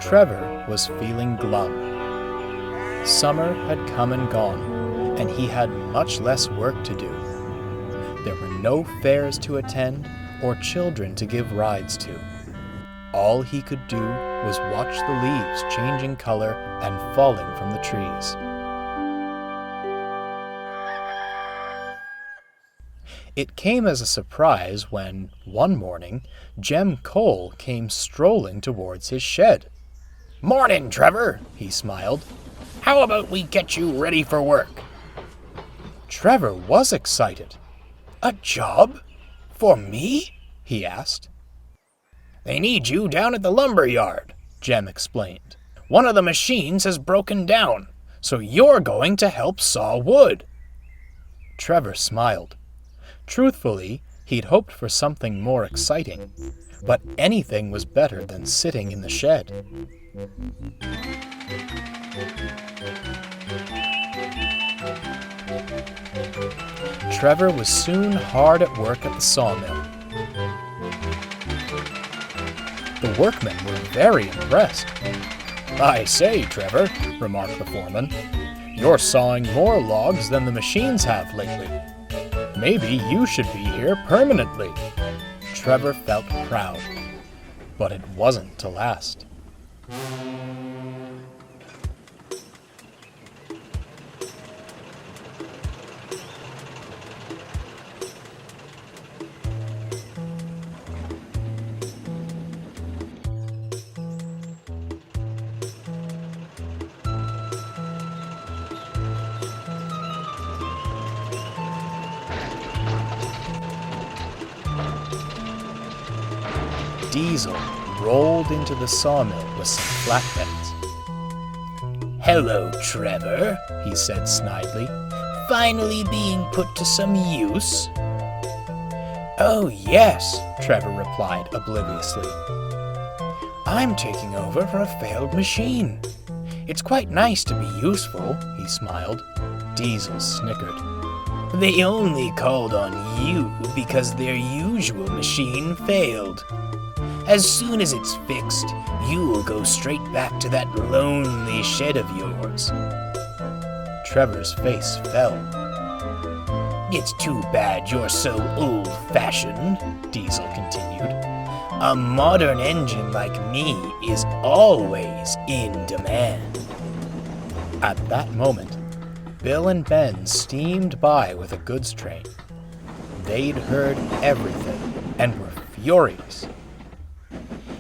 Trevor was feeling glum. Summer had come and gone, and he had much less work to do. There were no fairs to attend or children to give rides to. All he could do was watch the leaves changing color and falling from the trees. It came as a surprise when, one morning, Jem Cole came strolling towards his shed. "Morning, Trevor," he smiled. "How about we get you ready for work?" Trevor was excited. "A job? For me?" he asked. "They need you down at the lumber yard," Jem explained. "One of the machines has broken down, so you're going to help saw wood." Trevor smiled. Truthfully, he'd hoped for something more exciting, but anything was better than sitting in the shed. Trevor was soon hard at work at the sawmill. The workmen were very impressed. "I say, Trevor," remarked the foreman, "you're sawing more logs than the machines have lately. Maybe you should be here permanently." Trevor felt proud, but it wasn't to last. Diesel rolled into the sawmill with some flatbeds. "Hello, Trevor," he said snidely. "Finally being put to some use?" "Oh, yes," Trevor replied obliviously. "I'm taking over for a failed machine. It's quite nice to be useful," he smiled. Diesel snickered. "They only called on you because their usual machine failed. As soon as it's fixed, you'll go straight back to that lonely shed of yours." Trevor's face fell. "It's too bad you're so old-fashioned," Diesel continued. "A modern engine like me is always in demand." At that moment, Bill and Ben steamed by with a goods train. They'd heard everything and were furious.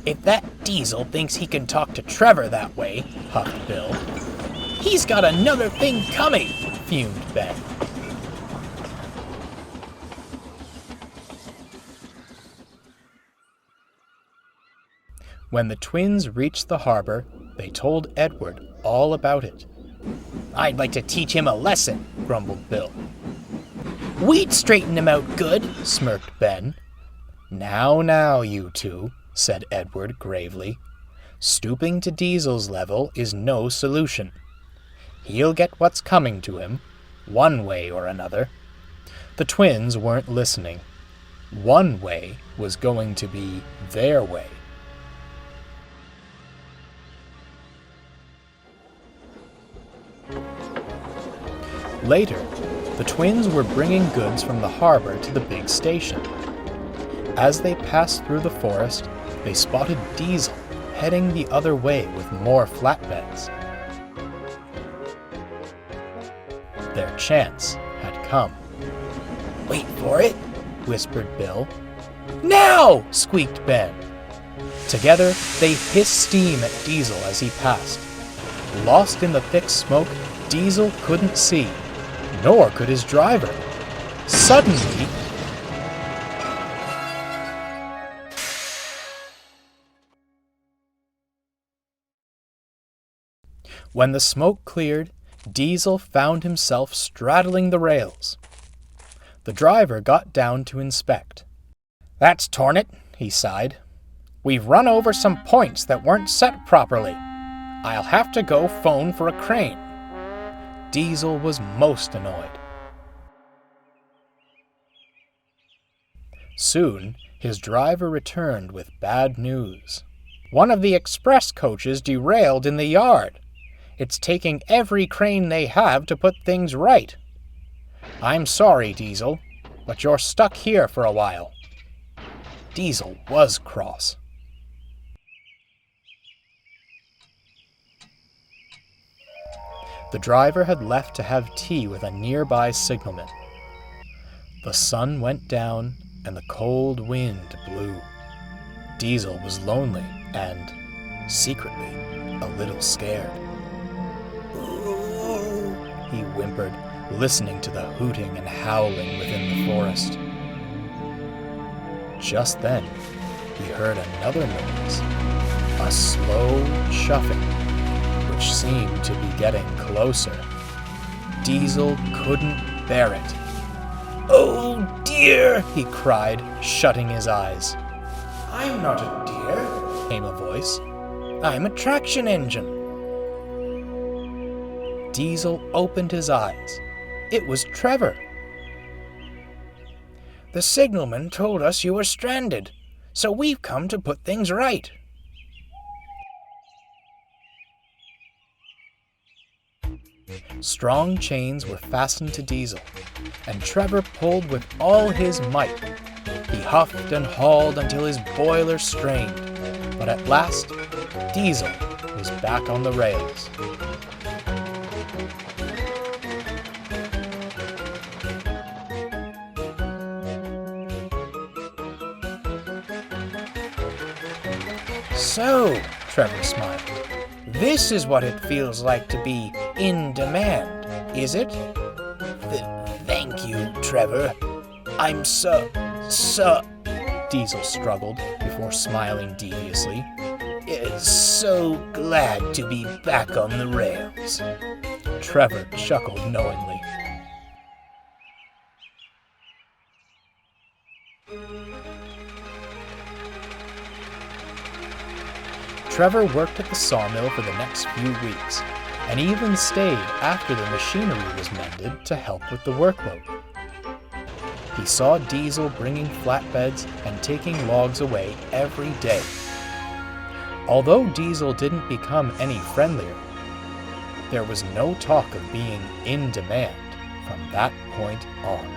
"If that Diesel thinks he can talk to Trevor that way," huffed Bill. "He's got another thing coming," fumed Ben. When the twins reached the harbor, they told Edward all about it. "I'd like to teach him a lesson," grumbled Bill. "We'd straighten him out good," smirked Ben. Now, you two," said Edward gravely. "Stooping to Diesel's level is no solution. He'll get what's coming to him, one way or another." The twins weren't listening. One way was going to be their way. Later, the twins were bringing goods from the harbor to the big station. As they passed through the forest, they spotted Diesel heading the other way with more flatbeds. Their chance had come. "Wait for it," whispered Bill. "Now!" squeaked Ben. Together, they hissed steam at Diesel as he passed. Lost in the thick smoke, Diesel couldn't see, nor could his driver. Suddenly, when the smoke cleared, Diesel found himself straddling the rails. The driver got down to inspect. "That's torn it," he sighed. "We've run over some points that weren't set properly. I'll have to go phone for a crane." Diesel was most annoyed. Soon, his driver returned with bad news. One of the express coaches derailed in the yard. It's taking every crane they have to put things right. I'm sorry, Diesel, but you're stuck here for a while. Diesel was cross. The driver had left to have tea with a nearby signalman. The sun went down and the cold wind blew. Diesel was lonely and, secretly, a little scared. "Ooh," he whimpered, listening to the hooting and howling within the forest. Just then, he heard another noise, a slow chuffing, which seemed to be getting closer. Diesel couldn't bear it. "Oh dear," he cried, shutting his eyes. "I'm not a deer," came a voice. "I'm a traction engine." Diesel opened his eyes. It was Trevor. "The signalman told us you were stranded, so we've come to put things right." Strong chains were fastened to Diesel, and Trevor pulled with all his might. He huffed and hauled until his boiler strained, but at last, Diesel was back on the rails. "So," Trevor smiled, "this is what it feels like to be in demand, is it?" Thank you, Trevor. I'm so... Diesel struggled before smiling deviously. "So glad to be back on the rails." Trevor chuckled knowingly. Trevor worked at the sawmill for the next few weeks, and even stayed after the machinery was mended to help with the workload. He saw Diesel bringing flatbeds and taking logs away every day. Although Diesel didn't become any friendlier, there was no talk of being in demand from that point on.